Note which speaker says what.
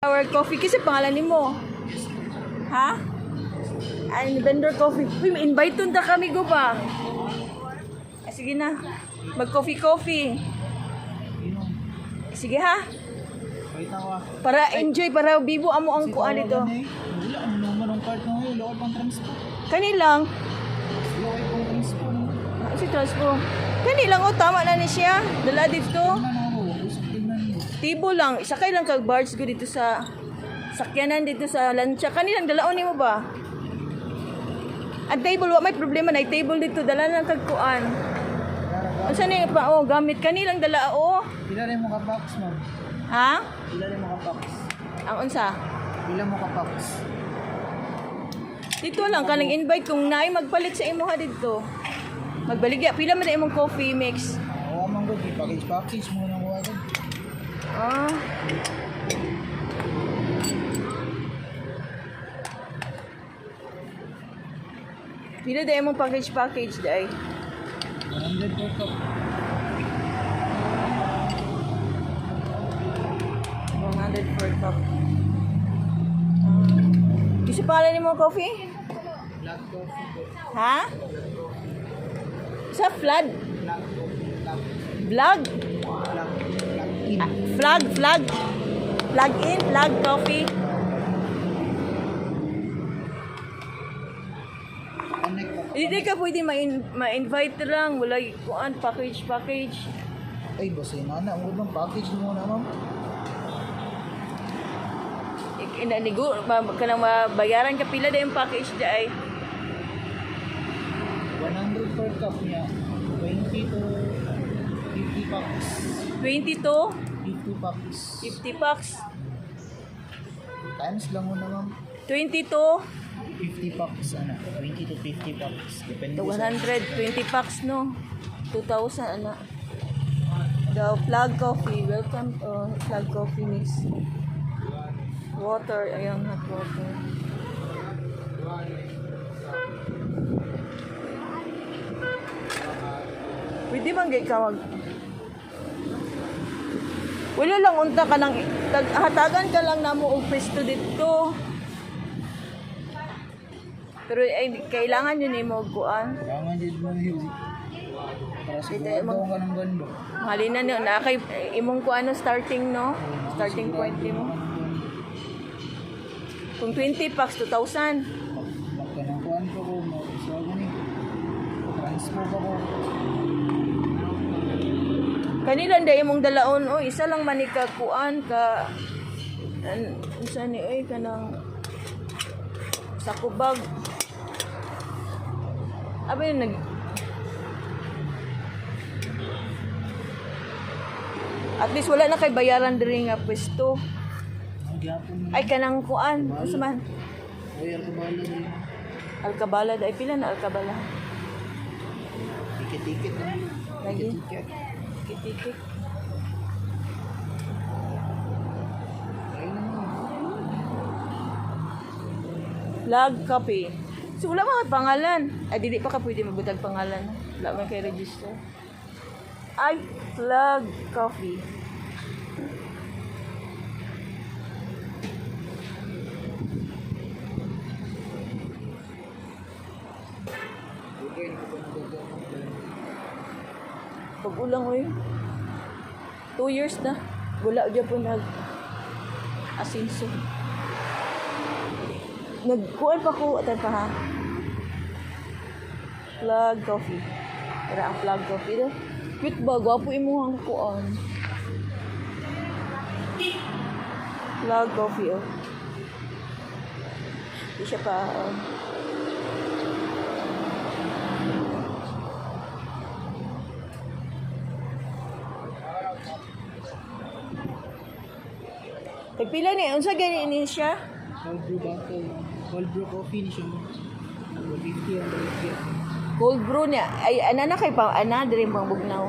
Speaker 1: Our coffee kasi pangalan ni mo. Ha? Ay, vendor coffee. Uy, invite na kami go ba? Ay, sige na. Mag-coffee. Sige ha? Para enjoy, para bibo amo ang kuan dito.
Speaker 2: Wala, ano naman ang card na ngayon? Lokal pang transport.
Speaker 1: Kanilang.
Speaker 2: Lokal pang transport.
Speaker 1: Si transpo. Kanilang o, tama na ni siya. Dala dito.
Speaker 2: Ano na ako? Usap din na niyo.
Speaker 1: Tibo lang. Sakay lang kag barge ko dito sa sakyanan dito sa lancha. Kanilang dalaon ni mo ba? Ang table, wa may problema na. Table dito. Dala lang kag kuan. Ano saan yung pa? Oh, gamit kanilang dala. Oh.
Speaker 2: Pila rin mo ka-box, ma'am?
Speaker 1: Ha?
Speaker 2: Pila rin mo ka-box?
Speaker 1: Ang unsa?
Speaker 2: Pila mo ka-box?
Speaker 1: Dito lang ka nang invite kung naay magpalit sa imo ha dito. Magbaligya. Pila man na imong coffee mix.
Speaker 2: Oo, ma'am, good. Package mo na mo agad.
Speaker 1: Ah. Pila da imong package day.
Speaker 2: 100 per cup.
Speaker 1: 100 per cup. Kasi pangalan ni mo coffee?
Speaker 2: Black coffee po.
Speaker 1: Ha? Sa flood?
Speaker 2: Black.
Speaker 1: Vlog?
Speaker 2: Black. In.
Speaker 1: Flag? Flag in? Flag coffee?
Speaker 2: Connect pa.
Speaker 1: Hindi ka pwede ma-invite lang. Wala kuan, package.
Speaker 2: Ay, boss, eh, nana. Ang gudang package mo na, ma'am.
Speaker 1: Inanigo, kanang mabayaran ka pila da yung package da ay.
Speaker 2: 100 per cup niya. 20 to 50 packs.
Speaker 1: 20 to
Speaker 2: 50 packs.
Speaker 1: 50 packs.
Speaker 2: Times lang mo na, ma'am.
Speaker 1: 20 to
Speaker 2: 50 packs, ano? 20 to 50 packs. Depende sa...
Speaker 1: 120 packs, no? 2,000, ano? The Flag Coffee. Welcome Flag Coffee mix. Water. Ayan, hot water. Pwede bang gay ka wala lang unta ka lang hatagan ka lang na mo og pwesto dito. Pero ay kailangan yun mo kuan.
Speaker 2: Kailangan din mo yung... Para sigurado ka ng ganda.
Speaker 1: Halina niyo na kay imong kuan starting no? Starting point mo. Kung 20 packs 2,000.
Speaker 2: Magkanangkuhan ko ko. So, gani. Transfer ko ko.
Speaker 1: Kanilang da imong dalaon o isa lang man ka kuan ka unsa ni oy kanang sa kubag. Abi nag at least wala na kay bayaran diri nga pwesto.
Speaker 2: Ang gyapon mo.
Speaker 1: Ay kanang kuan unsa man?
Speaker 2: Oy, alkabala rin.
Speaker 1: Alcabala da pila na alcabala.
Speaker 2: Tikit-tikit na.
Speaker 1: Lagi.
Speaker 2: Tikit.
Speaker 1: Kitikik.
Speaker 2: Ayun naman.
Speaker 1: Flag Coffee. So wala mga pangalan. Ay dili pa ka pwede magbutag pangalan. Wala man kay register. Ay Flag Coffee.
Speaker 2: Okay, hindi ko pa nagagawa.
Speaker 1: Pag-ulang oy. 2 years na. Wala dyan po asinso. Nagkuhan pa ko. Atan pa ha. Flag Coffee. Tara ang Flag Coffee do. Cute ba? Gwapo imo ang kuan. Flag Coffee oh. Di siya pa Pila ni unsa gani ni siya?
Speaker 2: Cold brew bottle. Cold brew coffee ni siya. 50 ang balik.
Speaker 1: Cold brew niya. Ay ana na kay pa ana diri bang bugnaw.